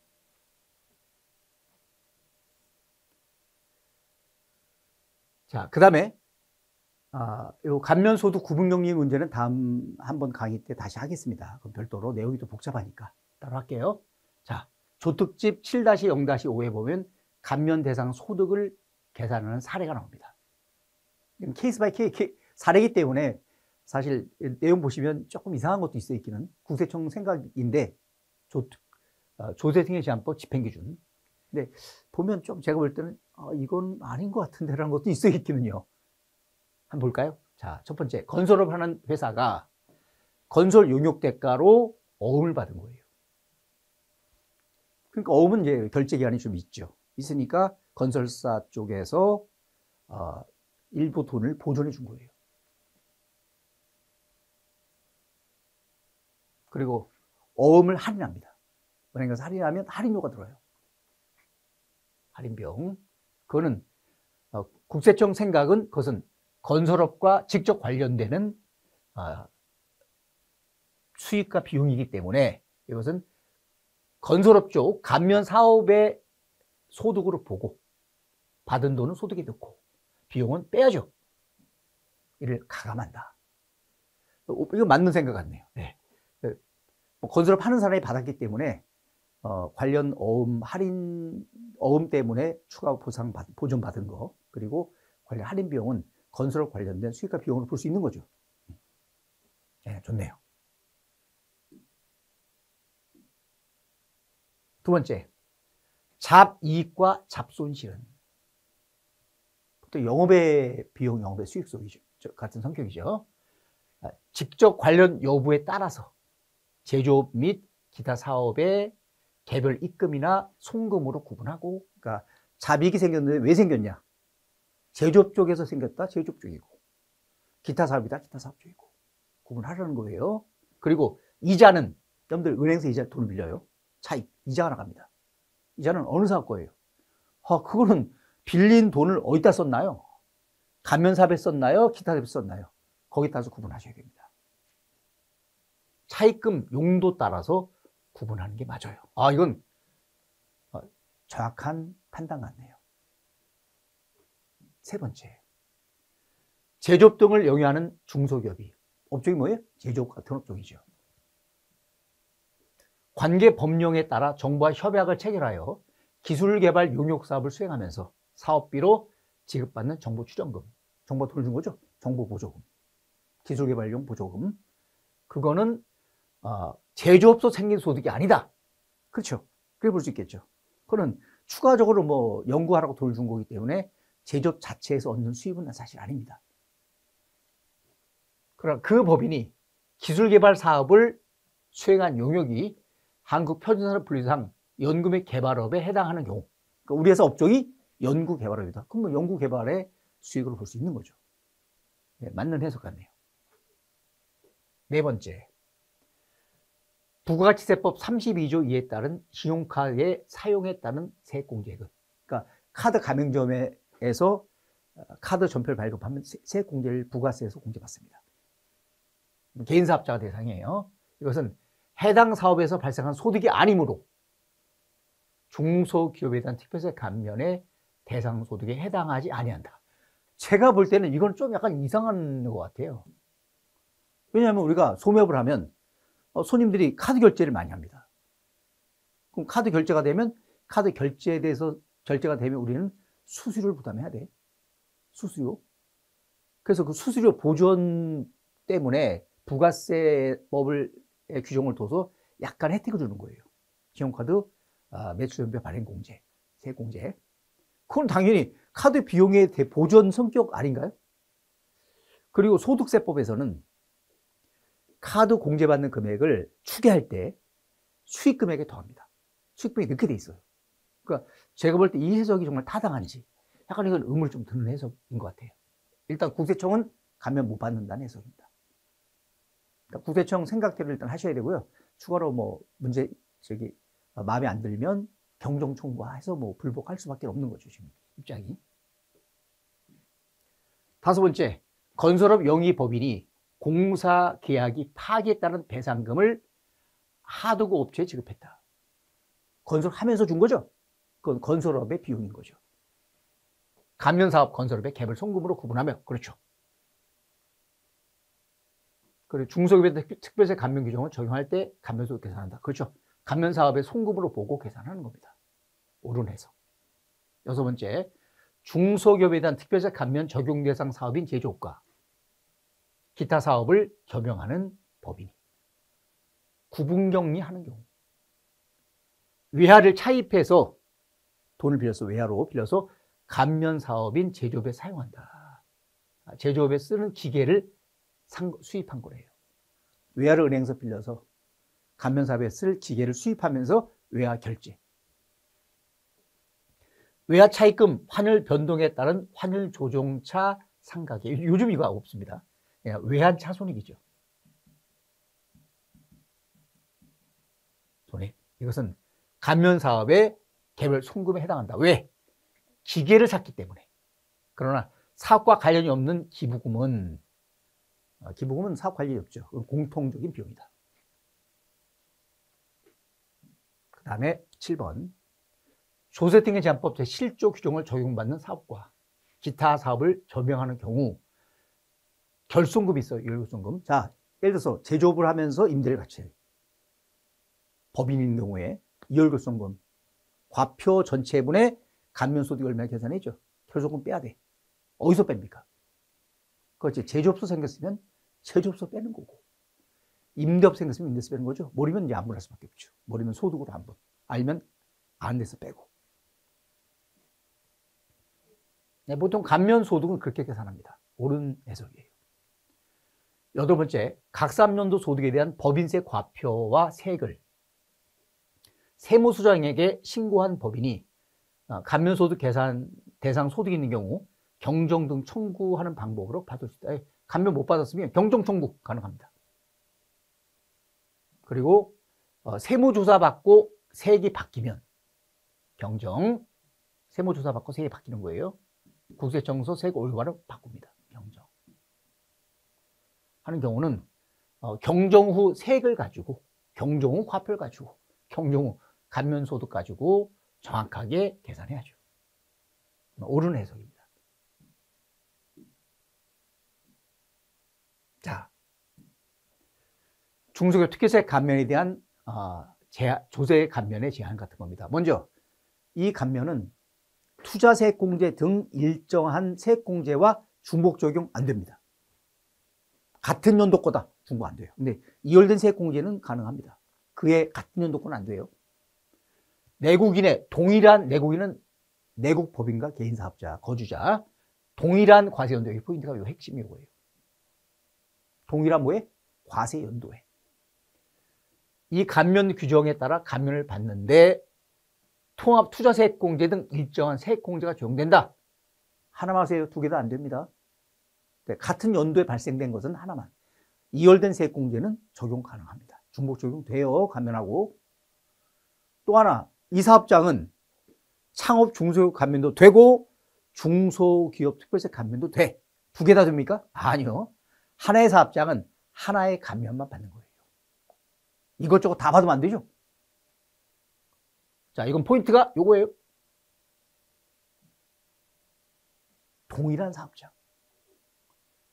자, 그 다음에 요 감면소득 구분격리 문제는 다음 한번 강의 때 다시 하겠습니다. 그럼 별도로 내용이 또 복잡하니까 따로 할게요. 자, 조특집 7-0-5에 보면 감면 대상 소득을 계산하는 사례가 나옵니다. 케이스 바이 케이스 사례이기 때문에 사실 내용 보시면 조금 이상한 것도 있어 있기는 국세청 생각인데 조세생계제한법 집행기준. 근데 보면 좀 제가 볼 때는 이건 아닌 것 같은데라는 것도 있어 있기는요. 한번 볼까요? 자, 첫 번째, 건설을 하는 회사가 건설 용역 대가로 어음을 받은 거예요. 그러니까 어음은 이제 결제 기한이 좀 있으니까 건설사 쪽에서 일부 돈을 보존해 준 거예요. 그리고 어음을 할인합니다. 은행 가서 할인하면 할인료가 들어요. 할인비용. 그거는 국세청 생각은 그것은 건설업과 직접 관련되는 수익과 비용이기 때문에 이것은 건설업 쪽 감면 사업의 소득으로 보고 받은 돈은 소득에 넣고 비용은 빼야죠. 이를 가감한다. 이거 맞는 생각 같네요. 네. 건설업 하는 사람이 받았기 때문에 관련 어음 때문에 추가 보존 받은 거, 그리고 관련 할인 비용은 건설업 관련된 수익과 비용으로 볼 수 있는 거죠. 네, 좋네요. 두 번째, 잡이익과 잡손실은 또 영업의 비용, 영업의 수익 속이죠. 같은 성격이죠. 직접 관련 여부에 따라서 제조업 및 기타 사업의 개별 입금이나 송금으로 구분하고, 그러니까 잡이익이 생겼는데 왜 생겼냐? 제조업 쪽에서 생겼다, 제조업 쪽이고, 기타 사업이다, 기타 사업 쪽이고, 구분하려는 거예요. 그리고 이자는, 여러분들 은행에서 이자 돈을 빌려요. 차익, 이자가 나갑니다. 이자는 어느 사업 거예요? 그거는 빌린 돈을 어디다 썼나요? 감면 사업에 썼나요? 기타 사업에 썼나요? 거기에 따라서 구분하셔야 됩니다. 차입금 용도 따라서 구분하는 게 맞아요. 이건 정확한 판단 같네요. 세 번째, 제조업 등을 영위하는 중소기업이, 업종이 뭐예요? 제조업 같은 업종이죠. 관계 법령에 따라 정부와 협약을 체결하여 기술개발 용역사업을 수행하면서 사업비로 지급받는 정보출연금, 정부가 돈을 준 거죠. 정보보조금, 기술개발용 보조금. 그거는 제조업소 생긴 소득이 아니다. 그렇죠. 그렇게 볼 수 있겠죠. 그거는 추가적으로 뭐 연구하라고 돈을 준 거기 때문에 제조업 자체에서 얻는 수입은 사실 아닙니다. 그러나 그 법인이 기술개발 사업을 수행한 용역이 한국표준산업분리상 연구및 개발업에 해당하는 경우, 그러니까 우리 회사 업종이 연구개발업이다. 그럼 뭐 연구개발의 수익으로 볼 수 있는 거죠. 네, 맞는 해석 같네요. 네 번째, 부가가치세법 32조 2에 따른 신용카드의 사용에 따른 세액공제액은, 그러니까 카드 가맹점에서 카드 전표를 발급하면 세액공제를 부가세에서 공제받습니다. 개인사업자가 대상이에요. 이것은 해당 사업에서 발생한 소득이 아니므로 중소기업에 대한 특별세 감면의 대상 소득에 해당하지 아니한다. 제가 볼 때는 이건 좀 약간 이상한 것 같아요. 왜냐하면 우리가 소매업을 하면 손님들이 카드 결제를 많이 합니다. 그럼 카드 결제가 되면 카드 결제에 대해서 결제가 되면 우리는 수수료를 부담해야 돼. 수수료. 그래서 그 수수료 보전 때문에 부가세법을 규정을 둬서 약간 혜택을 주는 거예요. 신용카드 매출연별 발행 공제, 세액 공제. 그건 당연히 카드 비용의 보전 성격 아닌가요? 그리고 소득세법에서는 카드 공제받는 금액을 추계할 때 수익 금액에 더합니다. 수익 금액이 넣게 돼 있어요. 그러니까 제가 볼 때 이 해석이 정말 타당한지 약간 이건 의문을 좀 드는 해석인 것 같아요. 일단 국세청은 감면 못 받는다는 해석입니다. 그러니까 국세청 생각대로 일단 하셔야 되고요. 추가로 뭐 문제 마음에 안 들면 경정 청구해서 뭐 불복할 수밖에 없는 거죠, 지금 입장이. 다섯 번째, 건설업 영위법인이 공사 계약이 파기에 따른 배상금을 하도급 업체에 지급했다. 건설하면서 준 거죠. 그건 건설업의 비용인 거죠. 감면사업 건설업의 갭을 송금으로 구분하며, 그렇죠. 그리고 중소기업의 특별세 감면 규정을 적용할 때 감면소득 계산한다. 그렇죠. 감면사업의 송금으로 보고 계산하는 겁니다. 옳은 해석. 여섯 번째, 중소기업에 대한 특별세 감면 적용 대상 사업인 제조업과 기타 사업을 겸용하는 법인이 구분격리하는 경우, 외화를 차입해서 돈을 빌려서 외화로 빌려서 감면 사업인 제조업에 사용한다. 제조업에 쓰는 기계를 수입한 거래요. 외화를 은행에서 빌려서 감면 사업에 쓸 기계를 수입하면서 외화 결제. 외화 차입금 환율 변동에 따른 환율 조정차 상각에, 요즘 이거 없습니다. 외환 차손익이죠. 손익. 이것은 감면 사업의 개별 송금에 해당한다. 왜? 기계를 샀기 때문에. 그러나 사업과 관련이 없는 기부금은 사업 관련이 없죠. 공통적인 비용이다. 그 다음에 7번. 조세등의 제한법 제7조 규정을 적용받는 사업과 기타 사업을 겸용하는 경우 결손금이 있어요. 결손금. 자, 예를 들어서 제조업을 하면서 임대를 같이 해요. 법인인 경우에 이월결손금, 과표 전체분의 감면소득이 얼마나 계산해죠. 결손금 빼야 돼. 어디서 뺍니까? 그렇지. 제조업소 생겼으면 제조업소 빼는 거고, 임대업 생겼으면 임대서 빼는 거죠. 모르면 이제 안 분할 수밖에 없죠. 모르면 소득으로 한 번, 알면 안 돼서 빼고. 네, 보통 감면소득은 그렇게 계산합니다. 옳은 해석이에요. 여덟 번째, 각 3년도 소득에 대한 법인세 과표와 세액을 세무서장에게 신고한 법인이 감면소득 계산 대상 소득이 있는 경우 경정 등 청구하는 방법으로 받을 수 있다. 감면 못 받았으면 경정 청구 가능합니다. 그리고 세무조사 받고 세액이 바뀌면 경정, 세무조사 받고 세액이 바뀌는 거예요. 국세청에서 세액 올바로 바꿉니다. 경정 하는 경우는 경정 후 세액을 가지고, 경정 후 과표를 가지고, 경정 후 감면소득 가지고 정확하게 계산해야죠. 옳은 해석입니다. 자, 중소기업 특혜세 감면에 대한 조세 감면의 제한 같은 겁니다. 먼저 이 감면은 투자세액공제 등 일정한 세액공제와 중복 적용 안 됩니다. 같은 연도 거다 중복 안 돼요. 근데 이월된 세액공제는 가능합니다. 그의 같은 연도 거는 안 돼요. 내국인의 동일한 내국인은 내국 법인과 개인사업자, 거주자 동일한 과세연도의 포인트가 요 핵심이 이거예요. 동일한 뭐에? 과세연도에. 이 감면 규정에 따라 감면을 받는데 통합투자세액공제 등 일정한 세액공제가 적용된다. 하나만 하세요. 두 개 다 안 됩니다. 같은 연도에 발생된 것은 하나만. 이월된 세액공제는 적용 가능합니다. 중복 적용돼요. 감면하고. 또 하나, 이 사업장은 창업 중소기업 감면도 되고 중소기업 특별세 감면도 돼. 두 개 다 됩니까? 아니요. 하나의 사업장은 하나의 감면만 받는 거예요. 이것저것 다 받으면 안 되죠. 자, 이건 포인트가 요거예요. 동일한 사업장,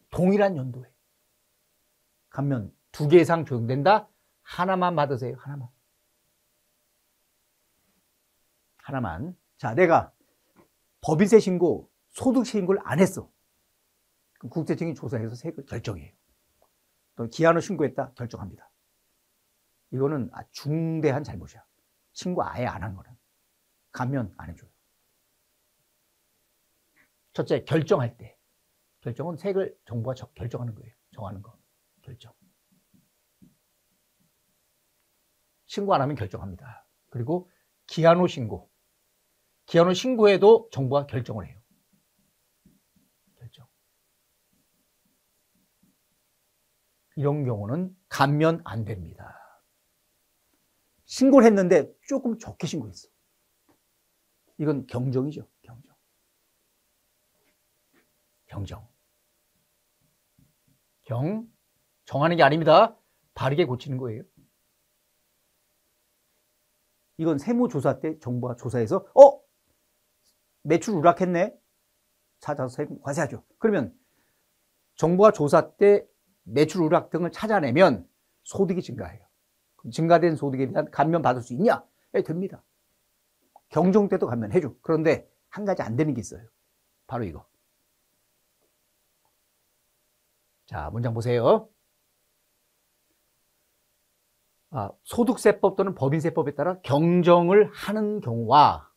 동일한 연도에 감면 두 개 이상 적용된다. 하나만 받으세요. 하나만. 자, 내가 법인세 신고, 소득세 신고를 안 했어. 그럼 국세청이 조사해서 세액을 결정해요. 또 기한을 신고했다. 결정합니다. 이거는 중대한 잘못이야. 신고 아예 안 한 거는. 감면 안 해줘요. 첫째, 결정할 때. 결정은 세액을 정부가 결정하는 거예요. 정하는 거. 결정. 신고 안 하면 결정합니다. 그리고 기한 후 신고. 기한 후 신고해도 정부가 결정을 해요. 결정. 이런 경우는 감면 안 됩니다. 신고를 했는데 조금 좋게 신고했어. 이건 경정이죠. 정하는 게 아닙니다. 바르게 고치는 거예요. 이건 세무조사 때 정부가 조사해서 매출 누락했네. 찾아서 세금 과세하죠. 그러면 정부가 조사 때 매출 누락 등을 찾아내면 소득이 증가해요. 그럼 증가된 소득에 대한 감면 받을 수 있냐? 됩니다. 경정 때도 감면해줘. 그런데 한 가지 안 되는 게 있어요. 바로 이거. 자, 문장 보세요. 소득세법 또는 법인세법에 따라 경정을 하는 경우와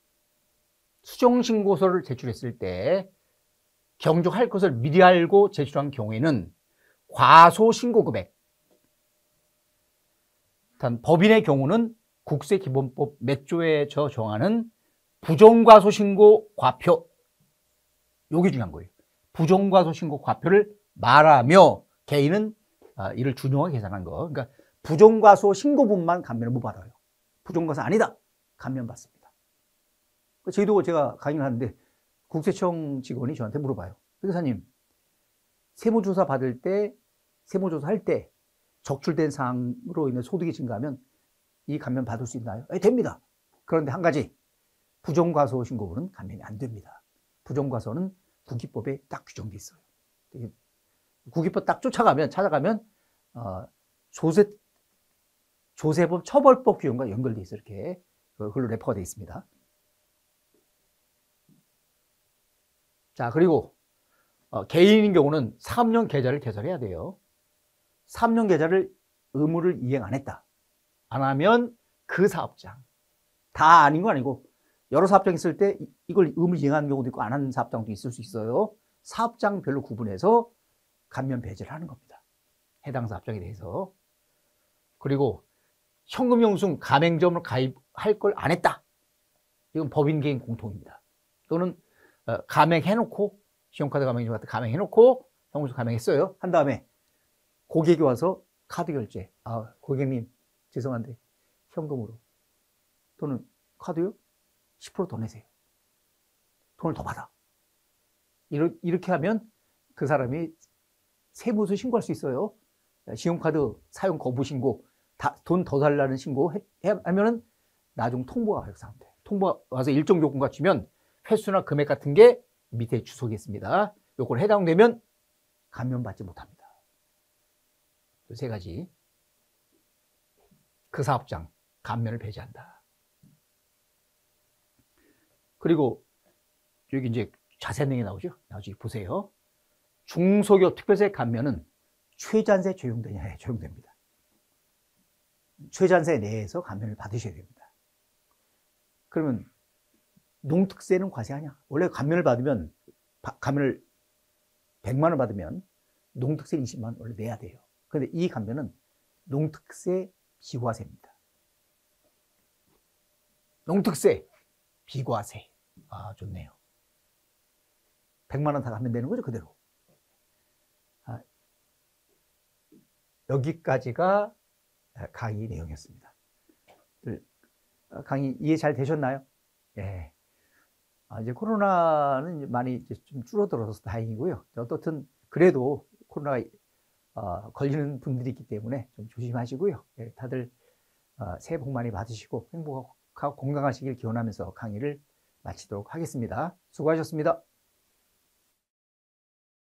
수정신고서를 제출했을 때 경정할 것을 미리 알고 제출한 경우에는 과소신고금액. 단 법인의 경우는 국세기본법 몇 조에서 정하는 부정과소신고 과표. 요게 중요한 거예요. 부정과소신고 과표를 말하며 개인은 이를 준용하게 계산한 거. 그러니까 부정과소 신고분만 감면을 못 받아요. 부정과소 아니다. 감면 받습니다. 저희도 제가 강의를 하는데 국세청 직원이 저한테 물어봐요. 회계사님, 세무조사 받을 때, 세무조사 할 때 적출된 사항으로 인해 소득이 증가하면 이 감면 받을 수 있나요? 됩니다. 그런데 한 가지, 부정과소 신고분은 감면이 안 됩니다. 부정과소는 국기법에 딱 규정돼 있어요. 국기법 딱 찾아가면 조세법 처벌법 규정과 연결돼 있어요. 이렇게 글로 레퍼가 되어 있습니다. 자, 그리고 개인인 경우는 사업용 계좌를 개설해야 돼요. 사업용 계좌를 의무를 이행 안 했다. 안 하면 그 사업장, 다 아닌 건 아니고 여러 사업장이 있을 때 이걸 의무를 이행하는 경우도 있고 안 하는 사업장도 있을 수 있어요. 사업장별로 구분해서 감면 배제를 하는 겁니다. 해당 사업장에 대해서. 그리고 현금 영수증 가맹점으로 가입할 걸 안 했다. 이건 법인 개인 공통입니다. 또는 가맹해놓고 신용카드 가맹점 같은 가맹해놓고 현금영수증 가맹했어요. 한 다음에 고객이 와서 카드 결제. 고객님 죄송한데 현금으로 또는 카드요? 10% 더 내세요. 돈을 더 받아. 이렇게 하면 그 사람이 세무서 신고할 수 있어요. 신용카드 사용 거부 신고, 돈 더 달라는 신고 하면은 나중 통보가 와요. 그 사람한테. 통보가 와서 일정 조건 갖추면 횟수나 금액 같은 게 밑에 주석이 있습니다. 요걸 해당되면 감면받지 못합니다. 세 가지. 그 사업장 감면을 배제한다. 그리고 여기 이제 자세한 내용이 나오죠. 나중에 보세요. 중소기업 특별세 감면은 최저한세 적용되냐? 적용됩니다. 최저한세 내에서 감면을 받으셔야 됩니다. 그러면 농특세는 과세하냐? 원래 감면을 받으면, 감면을 100만 원 받으면 농특세 20만 원 원래 내야 돼요. 그런데 이 감면은 농특세 비과세입니다. 농특세 비과세. 아, 좋네요. 100만 원 다 감면되는 거죠, 그대로. 여기까지가 강의 내용이었습니다. 강의 이해 잘 되셨나요? 예. 이제 코로나는 많이 이제 좀 줄어들어서 다행이고요. 어떻든 그래도 코로나가 걸리는 분들이 있기 때문에 좀 조심하시고요. 예, 다들 새해 복 많이 받으시고 행복하고 건강하시길 기원하면서 강의를 마치도록 하겠습니다. 수고하셨습니다.